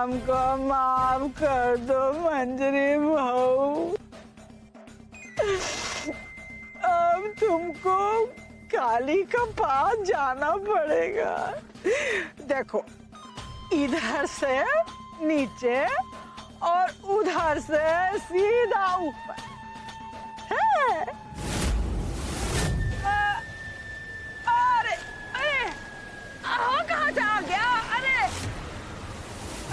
हमको माफ कर दो मंजरी बहू। अब तुमको काली का पास जाना पड़ेगा। देखो, इधर से नीचे और उधर से सीधा ऊपर है। अरे अरे कहाँ से आ गया? अरे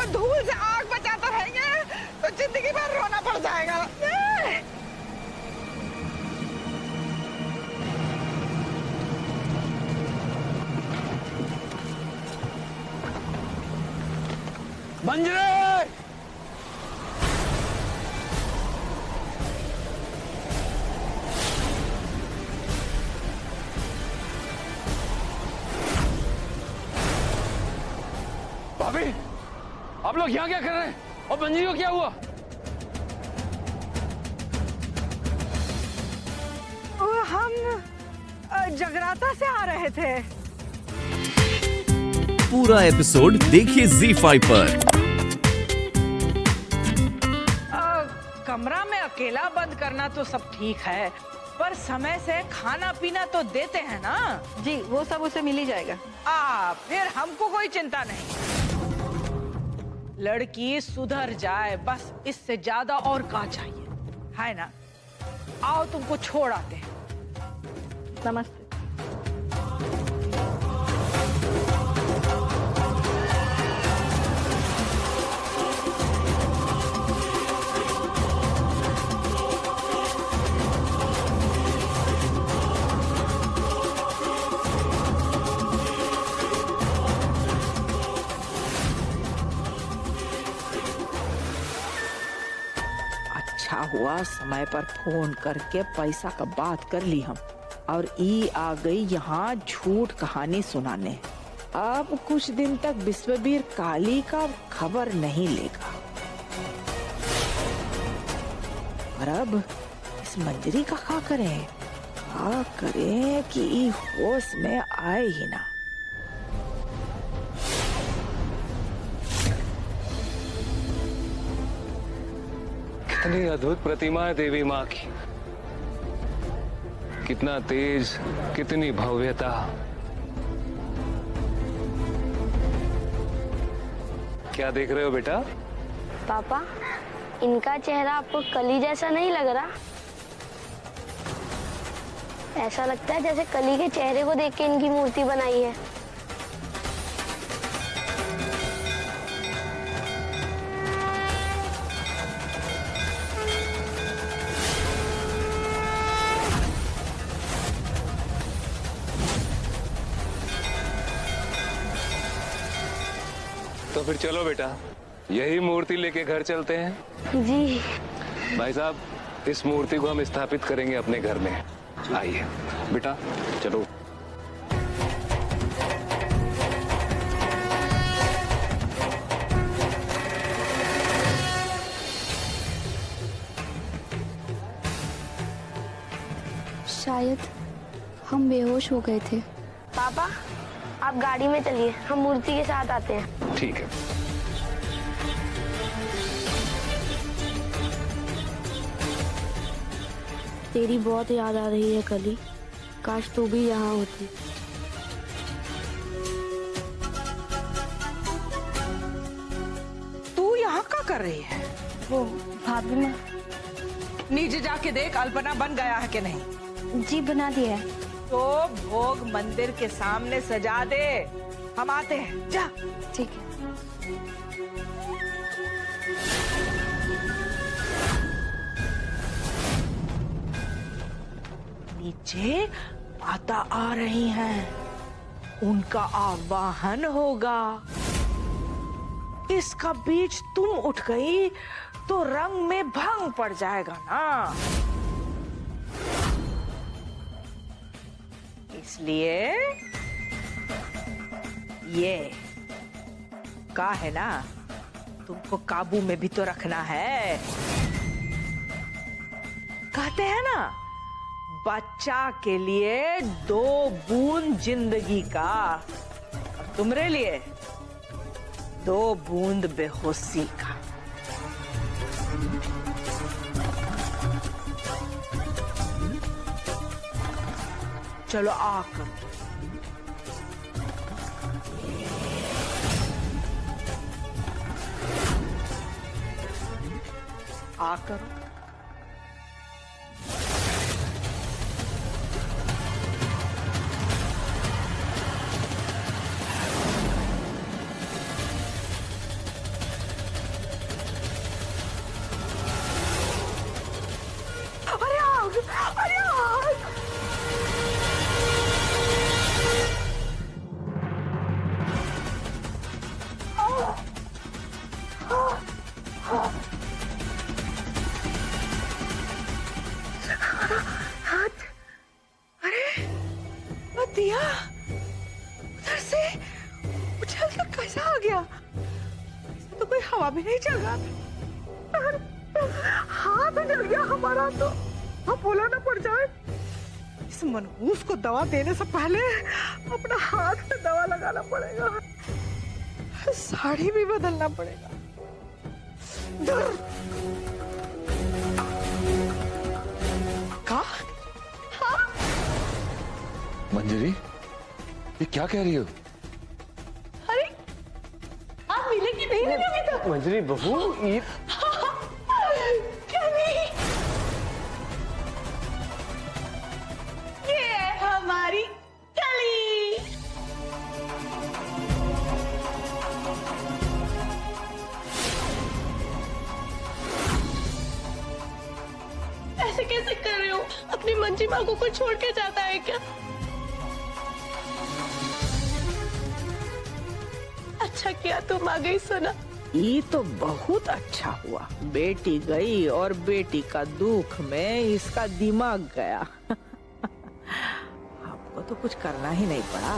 धूल से आग बचाते रहेंगे तो जिंदगी भर रोना पड़ जाएगा। मंजरे! भाभी, आप लोग यहाँ क्या कर रहे हैं? और मंजरी को क्या हुआ? हम जगराता से आ रहे थे। पूरा एपिसोड देखिए ZEE5 पर। कमरा में अकेला बंद करना तो सब ठीक है, पर समय से खाना पीना तो देते हैं ना? जी, वो सब उसे मिल ही जाएगा। फिर हमको कोई चिंता नहीं। लड़की सुधर जाए, बस इससे ज्यादा और क्या चाहिए, है ना? आओ तुमको छोड़ आते हैं। नमस्ते। अच्छा हुआ समय पर फोन करके पैसा का बात कर ली हम, और ई आ गई यहाँ झूठ कहानी सुनाने। अब कुछ दिन तक विश्ववीर काली का खबर नहीं लेगा। और अब इस मंजरी का क्या करें? क्या करें कि ई होश में आए ही ना। कितनी अद्भुत प्रतिमा है देवी माँ की। कितना तेज, कितनी भव्यता। क्या देख रहे हो बेटा? पापा, इनका चेहरा आपको कली जैसा नहीं लग रहा? ऐसा लगता है जैसे कली के चेहरे को देख के इनकी मूर्ति बनाई है। तो फिर चलो बेटा, यही मूर्ति लेके घर चलते हैं। जी भाई साहब, इस मूर्ति को हम स्थापित करेंगे अपने घर में। आइए बेटा, चलो। शायद हम बेहोश हो गए थे। पापा, आप गाड़ी में चलिए, हम मूर्ति के साथ आते हैं। ठीक है। तेरी बहुत याद आ रही है कली, काश तू भी यहाँ होती। तू यहाँ क्या कर रही है? वो भाभी ने नीचे जाके देख, अल्पना बन गया है कि नहीं। जी बना दिया है। तो भोग मंदिर के सामने सजा दे, हम आते हैं। जा। ठीक है। नीचे माता आ रही हैं, उनका आवाहन होगा। इसका बीच तुम उठ गई तो रंग में भंग पड़ जाएगा ना। इसलिए ये का है ना, तुमको काबू में भी तो रखना है। कहते हैं ना, बच्चा के लिए 2 बूंद जिंदगी का, और तुम्हारे लिए 2 बूंद बेहोशी का। चलो आकर आकर अरे आग, अरे आग। दिया उधर से उछल कर कैसा आ गया? तो कोई हवा भी नहीं चल रहा था। हाथ जल गया हमारा तो। हम बोला ना पड़ जाए। इस मनहूस को दवा देने से पहले अपना हाथ में दवा लगाना पड़ेगा, साड़ी भी बदलना पड़ेगा। का? मंजरी, ये क्या कह रही हो? अरे आप मिले कि नहीं मिले अभी तक? मंजरी बहू, ये क्या नहीं? ये है हमारी कली। ऐसे कैसे कर रहे हो? अपनी मंजी माँ को कोई छोड़ के जाता है क्या? अच्छा किया तुम आ गई सोना। ये तो बहुत अच्छा हुआ। बेटी गई और बेटी का दुख में इसका दिमाग गया। आपको तो कुछ करना ही नहीं पड़ा।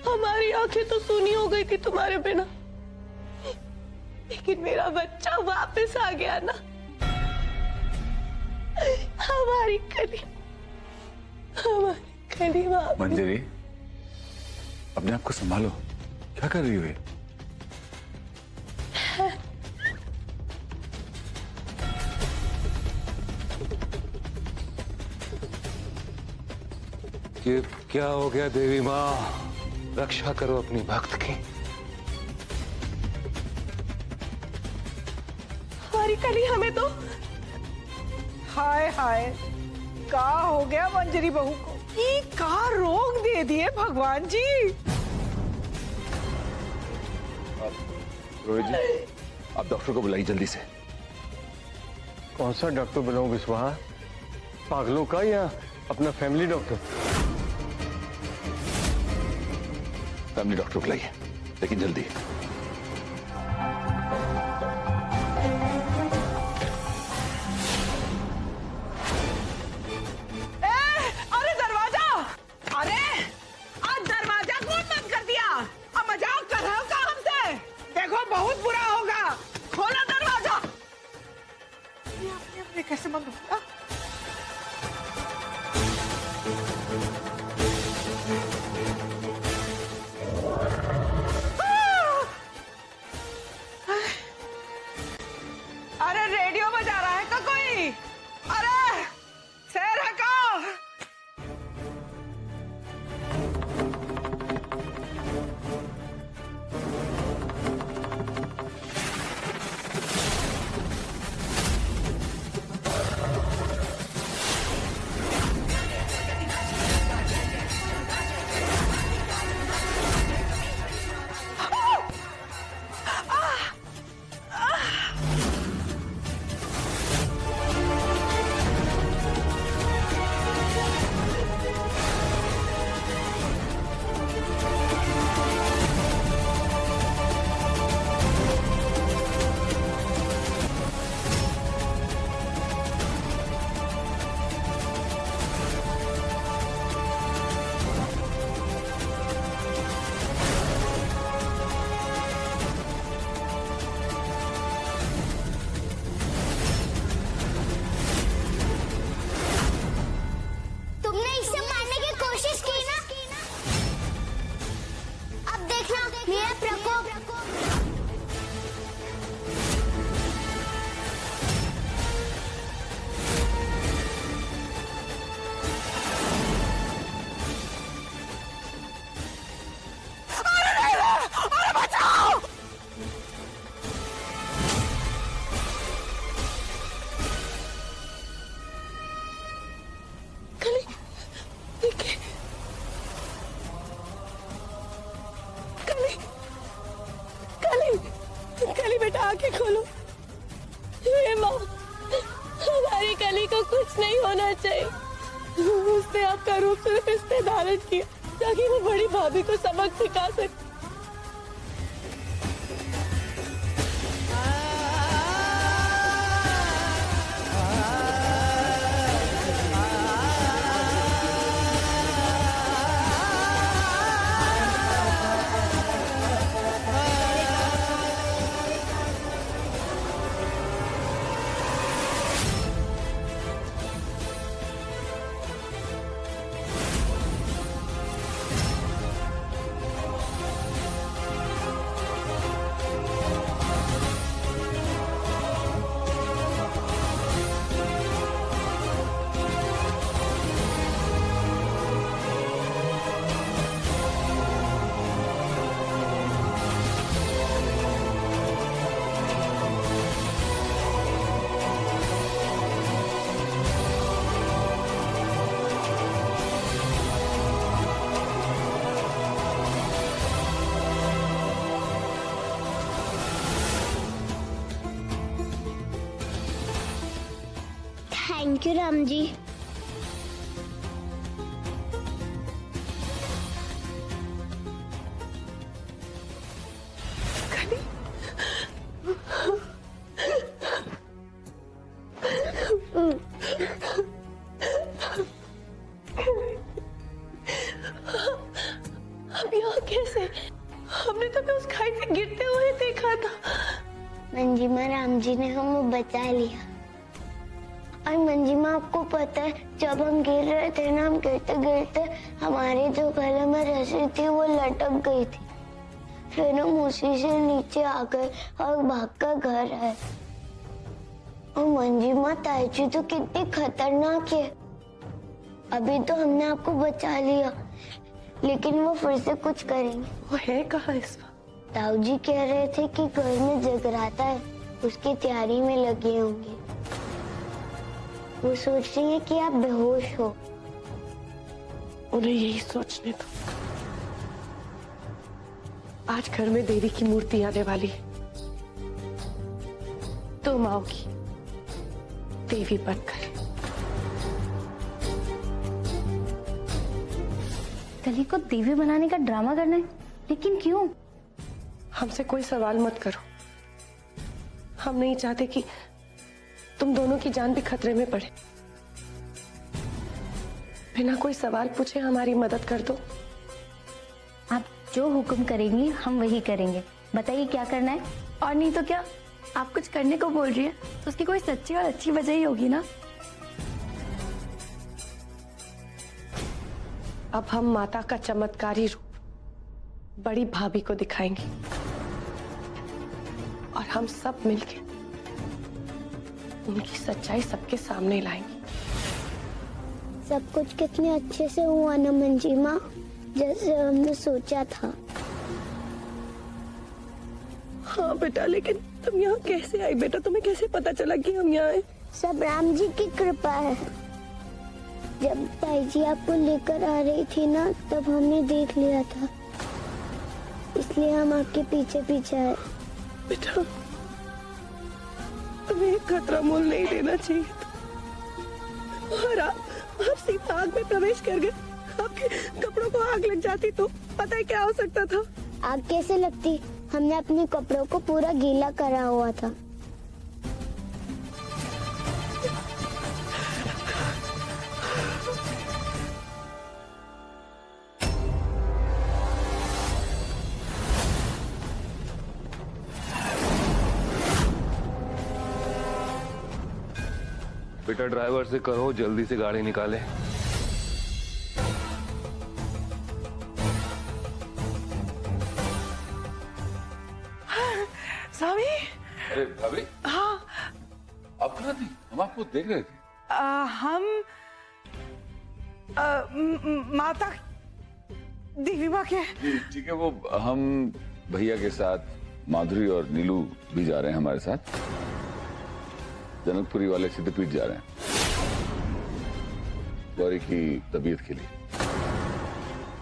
हमारी आंखें तो सूनी हो गई थी तुम्हारे बिना, लेकिन मेरा बच्चा वापस आ गया ना। हमारी कली वापस। मंजरी, अपने आप को संभालो। क्या कर रही हो ये? ये क्या हो गया देवी माँ? रक्षा करो अपनी भक्त की। हमारी कली हमें तो। हाय हाय, का हो गया मंजरी बहू को? ये का रोग दे दिए भगवान जी? रोहित जी, आप डॉक्टर को बुलाइए जल्दी से। कौन सा डॉक्टर बुलाऊं विश्वास? पागलों का या अपना फैमिली डॉक्टर? फैमिली डॉक्टर बुलाइए, लेकिन जल्दी। अरे दरवाजा! अरे आज दरवाजा कौन बंद कर दिया? अब मजाक कर रहे हो क्या हमसे? देखो बहुत बुरा होगा। खोलो दरवाजा। ये अपने कैसे बंद होगा? उसने आपका रूप सिर्फ इसलिए धारण किया ताकि वो बड़ी भाभी को सबक सिखा सके। Thank you Ram ji. अब यहाँ कैसे? हमने तो उस खाई से गिरते हुए देखा था। मंजिमा राम जी ने हमें बचा लिया। और मंजिमा, आपको पता है जब हम गिर रहे थे ना, हम गिरते गिरते हमारे जो गले में रस्सी थी वो लटक गई थी। फिर हम उसी से नीचे आ गए और भागकर घर आए। और मंजिमा, ताईजी तो कितनी खतरनाक है। अभी तो हमने आपको बचा लिया, लेकिन वो फिर से कुछ करेंगे। वो है कहाँ इस वक्त? ताऊ जी कह रहे थे कि घर में जगराता है, उसकी तैयारी में लगे होंगे। वो सोच रही है कि आप बेहोश हो। उन्हें यही सोचने दो। आज घर में देवी की मूर्ति आने वाली है। तुम आओगी देवी बनकर। कली को देवी बनाने का ड्रामा करना है, लेकिन क्यों? हमसे कोई सवाल मत करो। हम नहीं चाहते कि तुम दोनों की जान भी खतरे में पड़े। बिना कोई सवाल पूछे हमारी मदद कर दो। आप जो हुक्म करेंगी हम वही करेंगे। बताइए क्या करना है? और नहीं तो क्या, आप कुछ करने को बोल रही है तो उसकी कोई सच्ची और अच्छी वजह ही होगी ना। अब हम माता का चमत्कारी रूप बड़ी भाभी को दिखाएंगे और हम सब मिलके उनकी सच्चाई सबके सामने लाएंगे। सब कुछ कितने अच्छे से हुआ ना मंजिमा, जैसे हमने सोचा था। हाँ बेटा, लेकिन तुम यहाँ कैसे आई बेटा? तुम्हें कैसे पता चला कि हम यहाँ आए? सब राम जी की कृपा है। जब ताई जी आपको लेकर आ रही थी ना, तब हमने देख लिया था, इसलिए हम आपके पीछे पीछे आए। बेटा, तुम्हें खतरा मोल नहीं लेना चाहिए था। और आप सीधा आग में प्रवेश कर गए। आपके कपड़ों को आग लग जाती तो पता है क्या हो सकता था? आग कैसे लगती? हमने अपने कपड़ों को पूरा गीला करा हुआ था। बेटा ड्राइवर से कहो जल्दी से गाड़ी निकाले। स्वामी। अरे भाभी, हाँ। आप कहाँ थी? हम आपको देख रहे थे। हम माता देवी माँ के। जी ठीक है, वो हम भैया के साथ माधुरी और नीलू भी जा रहे हैं हमारे साथ। जनकपुरी वाले सिद्धपीठ जा रहे हैं गौरी की तबीयत के लिए।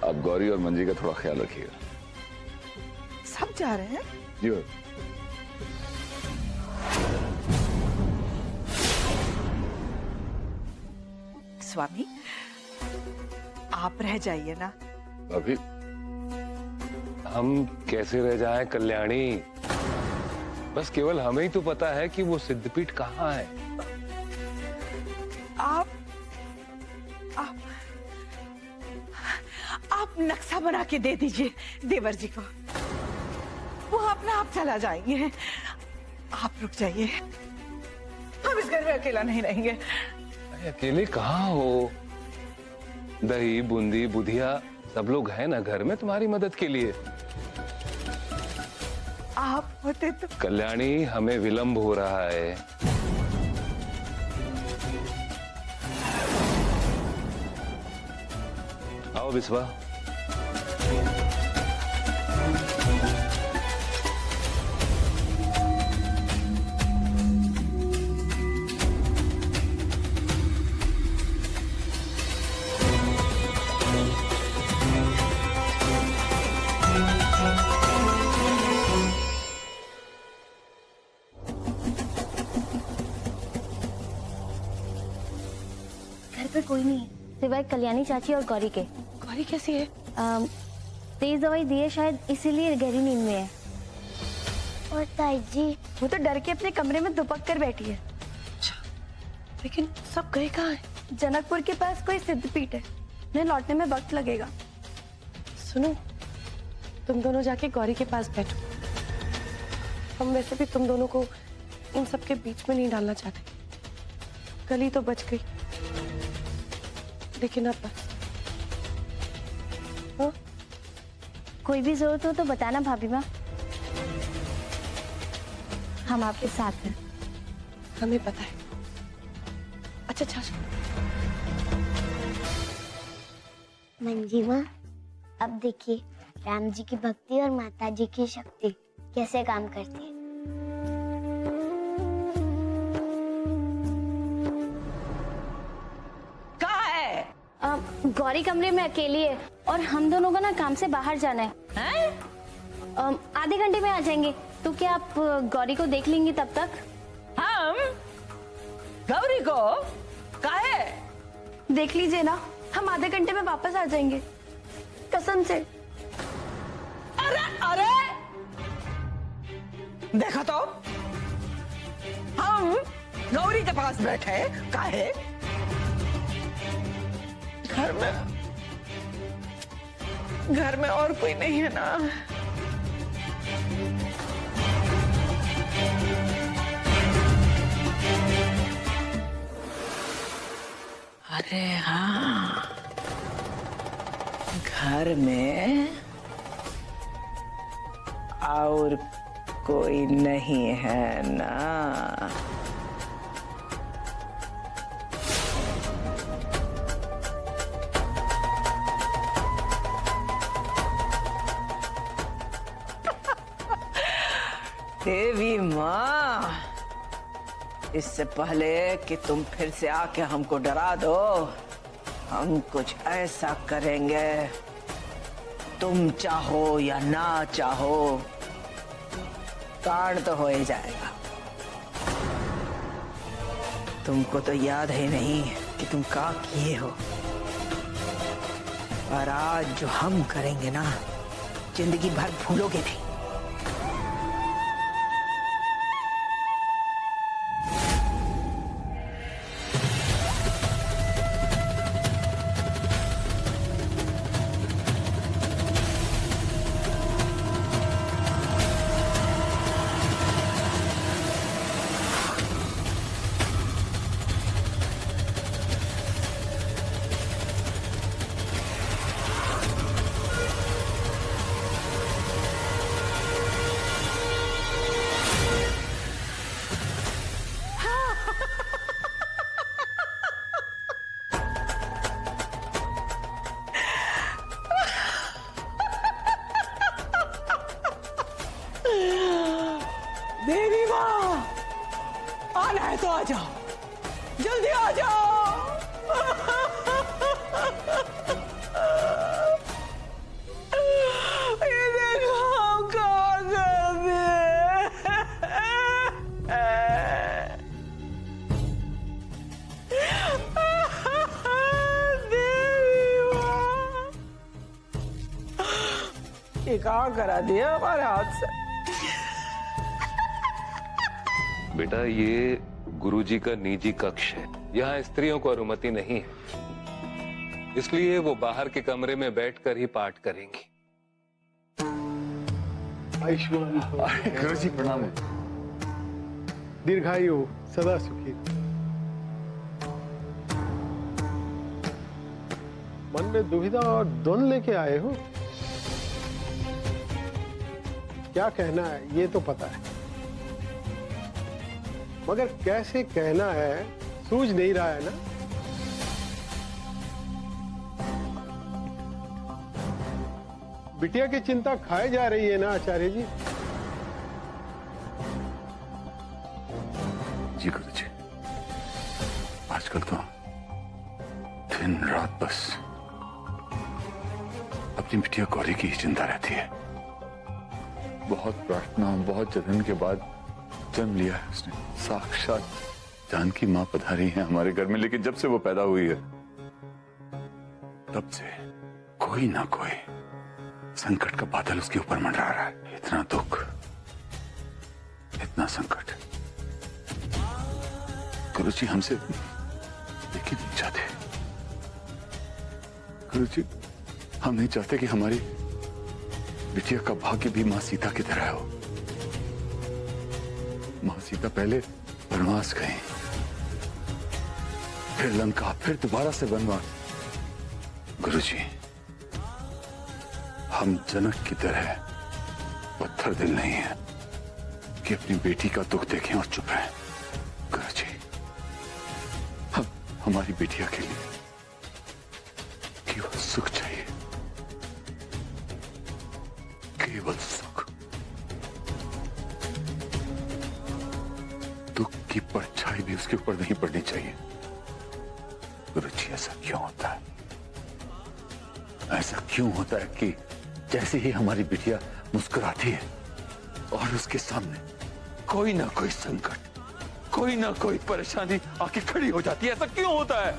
आप गौरी और मंजी का थोड़ा ख्याल रखिएगा। सब जा रहे हैं? जी स्वामी, आप रह जाइए ना। अभी हम कैसे रह जाएं कल्याणी? बस केवल हमें ही तो पता है कि वो सिद्धपीठ कहाँ है। आप नक्शा बना के दे दीजिए देवर जी को, वो अपने आप चला जाएंगे। आप रुक जाइए, हम इस घर में अकेला नहीं रहेंगे। अरे अकेले कहाँ हो? दही बूंदी बुधिया सब लोग हैं ना घर में तुम्हारी मदद के लिए। आप होते तो। कल्याणी, हमें विलंब हो रहा है। आओ बिस्वा। घर पर कोई नहीं है सिवाय कल्याणी चाची और गौरी के। गौरी कैसी है? तेज दवाई दी है, शायद इसीलिए गहरी नींद में है। और ताई जी? वो तो डर के अपने कमरे में दुपक कर बैठी है। लेकिन सब गए कहाँ हैं? जनकपुर के पास कोई सिद्धपीठ है, उन्हें लौटने में वक्त लगेगा। सुनो, तुम दोनों जाके गौरी के पास बैठो। हम वैसे भी तुम दोनों को इन सब के बीच में नहीं डालना चाहते। गली तो बच गई, लेकिन अब बस। हाँ? कोई भी जरूरत हो तो बताना भाभी माँ, हम आपके साथ हैं। हमें पता है। अच्छा। मंजिमा, अब देखिए राम जी की भक्ति और माता जी की शक्ति कैसे काम करती है। कहाँ है? गौरी कमरे में अकेली है और हम दोनों को ना काम से बाहर जाना है। आधे घंटे में आ जाएंगे, तो क्या आप गौरी को देख लेंगी तब तक? हम गौरी को काहे? देख लीजिए ना, हम आधे घंटे में वापस आ जाएंगे, कसम से। अरे देखो तो, हम गौरी के पास बैठे काहे? घर में और कोई नहीं है ना? अरे हाँ, घर में और कोई नहीं है ना? देवी माँ, इससे पहले कि तुम फिर से आके हमको डरा दो, हम कुछ ऐसा करेंगे, तुम चाहो या ना चाहो कांड तो हो ही जाएगा। तुमको तो याद है नहीं कि तुम क्या किए हो, और आज जो हम करेंगे ना, जिंदगी भर भूलोगे नहीं। देवी माँ, आना है तो आ जाओ, जल्दी आ जाओ। ये देखो हम कहाँ गए। निकाह करा दिया हमारे हाथ से। बेटा ये गुरुजी का निजी कक्ष है, यहाँ स्त्रियों को अनुमति नहीं है, इसलिए वो बाहर के कमरे में बैठकर ही पाठ करेंगी। गुरुजी प्रणाम। दीर्घायु सदा सुखी। मन में दुविधा और द्वंद लेके आए हो? क्या कहना है ये तो पता है, मगर कैसे कहना है सूझ नहीं रहा है ना। बिटिया की चिंता खाए जा रही है ना आचार्य जी? जी गुरुजी, आजकल तो दिन रात बस अपनी बिटिया गौरी की ही चिंता रहती है। बहुत प्रार्थना, बहुत जतन के बाद जन्म लिया है उसने। साक्षात जानकी मां पधारी है हमारे घर में, लेकिन जब से वो पैदा हुई है तब से कोई ना कोई संकट का बादल उसके ऊपर मंडरा रहा है। इतना दुख, इतना संकट गुरुजी हमसे लेकिन नहीं चाहते। गुरुजी हम नहीं चाहते कि हमारी बिटिया का भाग्य भी मां सीता की तरह हो। मां सीता पहले वनवास गई, फिर लंका, फिर दोबारा से वनवास। गुरुजी हम जनक की तरह पत्थर दिल नहीं है कि अपनी बेटी का दुख देखें और चुप रहें। गुरुजी हमारी बिटिया के लिए केवल सुख चाहिए, केवल सुख। दुख की परछाई भी उसके ऊपर नहीं पड़नी चाहिए। गुरुजी ऐसा क्यों होता है? ऐसा क्यों होता है कि जैसे ही हमारी बिटिया मुस्कुराती है और उसके सामने कोई ना कोई संकट, कोई ना कोई परेशानी आके खड़ी हो जाती है? ऐसा क्यों होता है?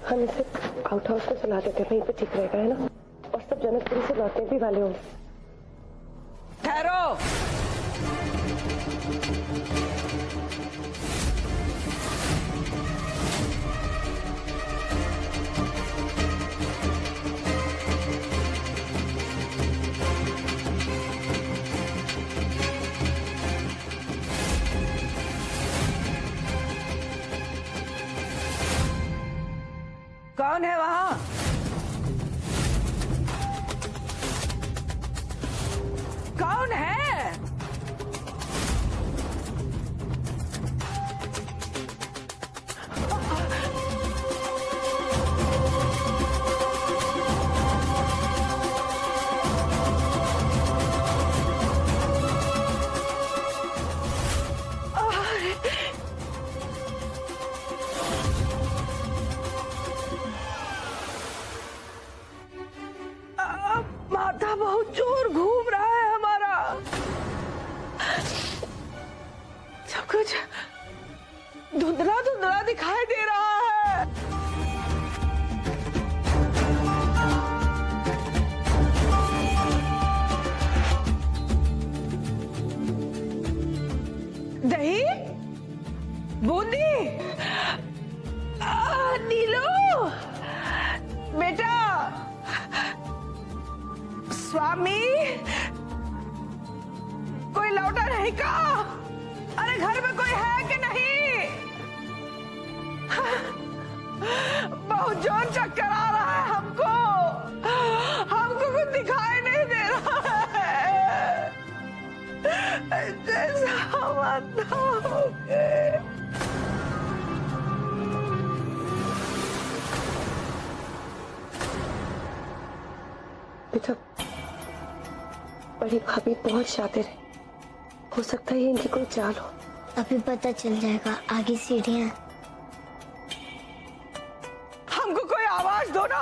हम इसे आउट हाउस को चला देते, वहीं पे ठीक रहेगा, है ना? और सब जनकपुरी से लौटने भी वाले होंगे। ठहरो। कौन है वहां? कौन है? माथा बहुत जोर घूम रहा है हमारा। सब कुछ धुंधला धुंधला दिखाई दे रहा है। दही, बूंदी, नीलू बेटा, स्वामी कोई लौटा नहीं का? अरे घर में कोई है कि नहीं? बहुत जोर चक्कर आ रहा है हमको, हमको कुछ दिखाई नहीं दे रहा है, जैसा मत हो गए। बेटा बड़ी भाभी बहुत शातिर है, हो सकता है इनकी कोई चाल हो। अभी पता चल जाएगा, आगे सीढ़ियां। हमको कोई आवाज दो ना।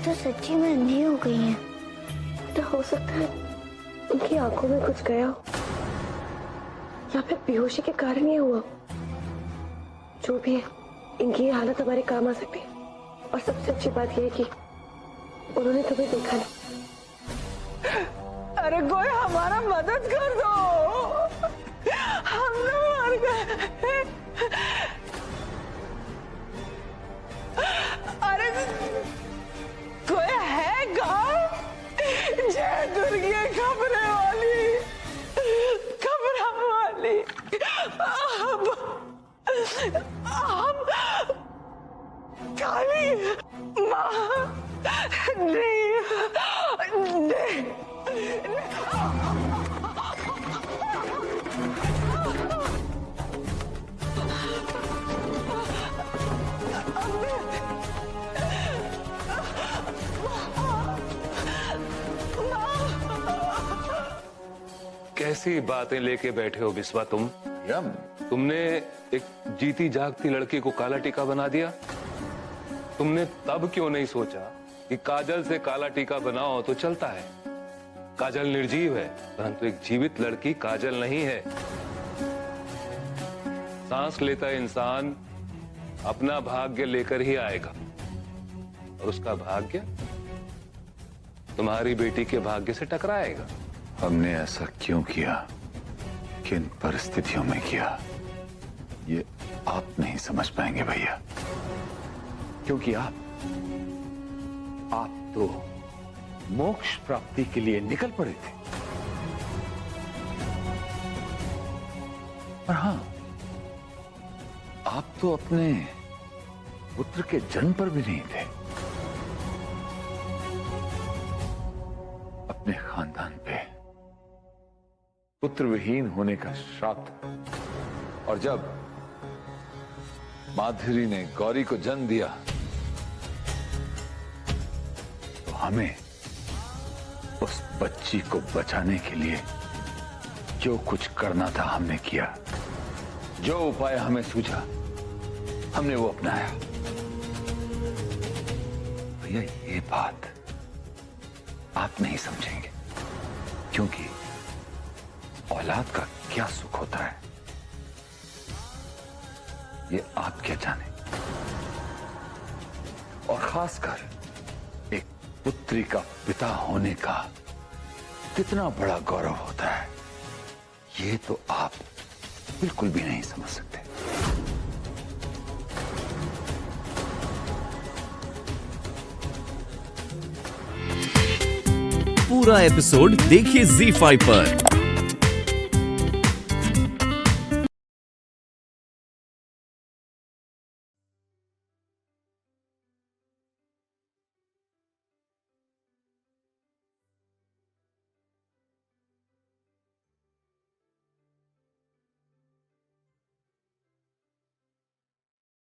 तो सच्ची में अंधी हो गई हैं। तो हो सकता है उनकी आंखों में कुछ गया हो या फिर बेहोशी के कारण ये हुआ। जो भी है, इनकी ये हालत हमारे काम आ सकती है। और सबसे अच्छी बात यह है कि उन्होंने तुम्हें देखा नहीं। अरे कोई हमारा मदद कर दो, हम लोग मर गए। अरे कोई है गाँव? जय दुर्गे खबरें वाली, खबरा वाली। हम काली माँ नहीं, नहीं। कैसी बातें लेके बैठे हो बिस्वा तुम? तुमने एक जीती जागती लड़की को काला टीका बना दिया। तुमने तब क्यों नहीं सोचा कि काजल से काला टीका बनाओ तो चलता है। काजल निर्जीव है, परंतु एक जीवित लड़की काजल नहीं है। सांस लेता इंसान अपना भाग्य लेकर ही आएगा, और उसका भाग्य तुम्हारी बेटी के भाग्य से टकराएगा। हमने ऐसा क्यों किया, किन परिस्थितियों में किया, ये आप नहीं समझ पाएंगे भैया। क्योंकि आप तो मोक्ष प्राप्ति के लिए निकल पड़े थे। पर हां, आप तो अपने पुत्र के जन्म पर भी नहीं थे। अपने खानदान पे पुत्र विहीन होने का श्राप था। और जब माधुरी ने गौरी को जन्म दिया तो हमें उस बच्ची को बचाने के लिए जो कुछ करना था हमने किया। जो उपाय हमें सूझा हमने वो अपनाया। भैया ये बात आप नहीं समझेंगे, क्योंकि औलाद का क्या सुख होता है ये आप क्या जाने। और खासकर एक पुत्री का पिता होने का कितना बड़ा गौरव होता है, ये तो आप बिल्कुल भी नहीं समझ सकते। पूरा एपिसोड देखिए ZEE5 पर।